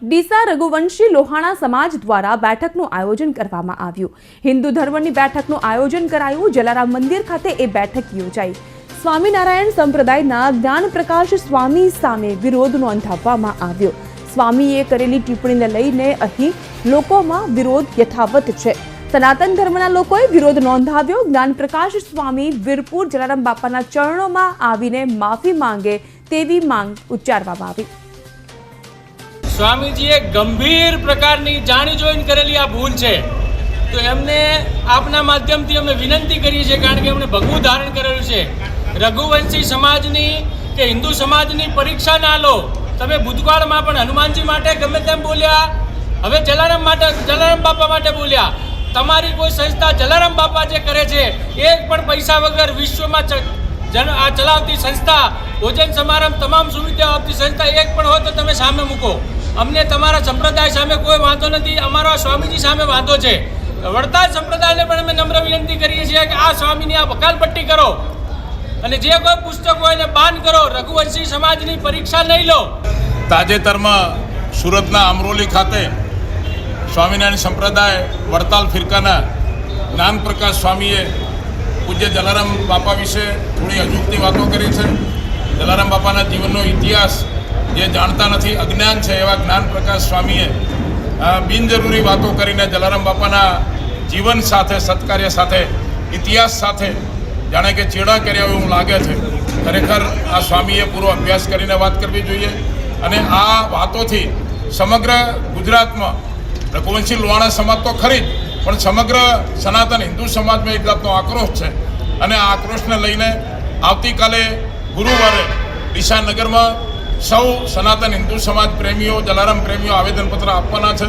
ડીસા રઘુવંશી લોહાણા સમાજ દ્વારા બેઠકનું આયોજન કરવામાં આવ્યું। હિન્દુ ધર્મની બેઠકનું આયોજન કરાયું। જલારામ મંદિર ખાતે એ બેઠક યોજાઈ। સ્વામિનારાયણ સંપ્રદાયના જ્ઞાનપ્રકાશ સ્વામી સામે વિરોધ નોંધાવવામાં આવ્યો। સ્વામીએ કરેલી ટિપ્પણીને લઈને અહીં લોકોમાં વિરોધ યથાવત છે। સનાતન ધર્મના લોકોએ વિરોધ નોંધાવ્યો। જ્ઞાનપ્રકાશ સ્વામી વીરપુર જલારામ બાપાના ચરણોમાં આવીને માફી માંગે તેવી માંગ ઉચ્ચારવામાં આવી। સ્વામીજીએ ગંભીર પ્રકારની જાણી જોઈને કરેલી આ ભૂલ છે, તો એમને આપના માધ્યમથી અમે વિનંતી કરીએ છીએ, કારણ કે એમણે ભગવું ધારણ કરેલું છે। રઘુવંશી સમાજની કે હિન્દુ સમાજની પરીક્ષા ના લો। તમે ભૂતકાળમાં પણ હનુમાનજી માટે ગમે તેમ બોલ્યા, હવે જલારામ બાપા માટે બોલ્યા। તમારી કોઈ સંસ્થા જલારામ બાપા જે કરે છે એક પણ પૈસા વગર વિશ્વમાં આ ચલાવતી સંસ્થા, ભોજન સમારંભ તમામ સુવિધાઓ આપતી સંસ્થા એક પણ હોય તો તમે સામે મૂકો। અમને તમારા સંપ્રદાય સામે કોઈ વાંધો નથી, અમારો સ્વામીજી સામે વાંધો છે। વડતાલ સંપ્રદાયને પણ અમે નમ્ર વિનંતી કરીએ છીએ કે આ સ્વામીની આ વકાલપટ્ટી કરો અને જે કોઈ પુસ્તક હોય એને બાન કરો। રઘુવંશી સમાજની પરીક્ષા નહીં લો। તાજેતરમાં સુરતના અમરોલી ખાતે સ્વામિનારાયણ સંપ્રદાય વડતાલ ફિરકાના જ્ઞાનપ્રકાશ સ્વામીએ પૂજ્ય જલારામ બાપા વિશે થોડી અજુગતી વાતો કરી છે। જલારામ બાપાના જીવનનો ઇતિહાસ જે જાણતા નથી, અજ્ઞાન છે એવા જ્ઞાનપ્રકાશ સ્વામીએ બિનજરૂરી વાતો કરીને જલારામ બાપાના જીવન સાથે, સત્કાર્ય સાથે, ઇતિહાસ સાથે જાણે કે ચેડા કર્યા એવું લાગે છે। ખરેખર આ સ્વામીએ પૂરો અભ્યાસ કરીને વાત કરવી જોઈએ અને આ વાતોથી સમગ્ર ગુજરાતમાં રઘુવંશી લોહાણા સમાજ તો ખરી જ, પણ સમગ્ર સનાતન હિન્દુ સમાજમાં એક જાતનો આક્રોશ છે અને આ આક્રોશને લઈને આવતીકાલે ગુરુવારે ડીસા નગરમાં સૌ સનાતન હિન્દુ સમાજ પ્રેમીઓ, જલારામ પ્રેમીઓ આવેદનપત્ર આપવાના છે।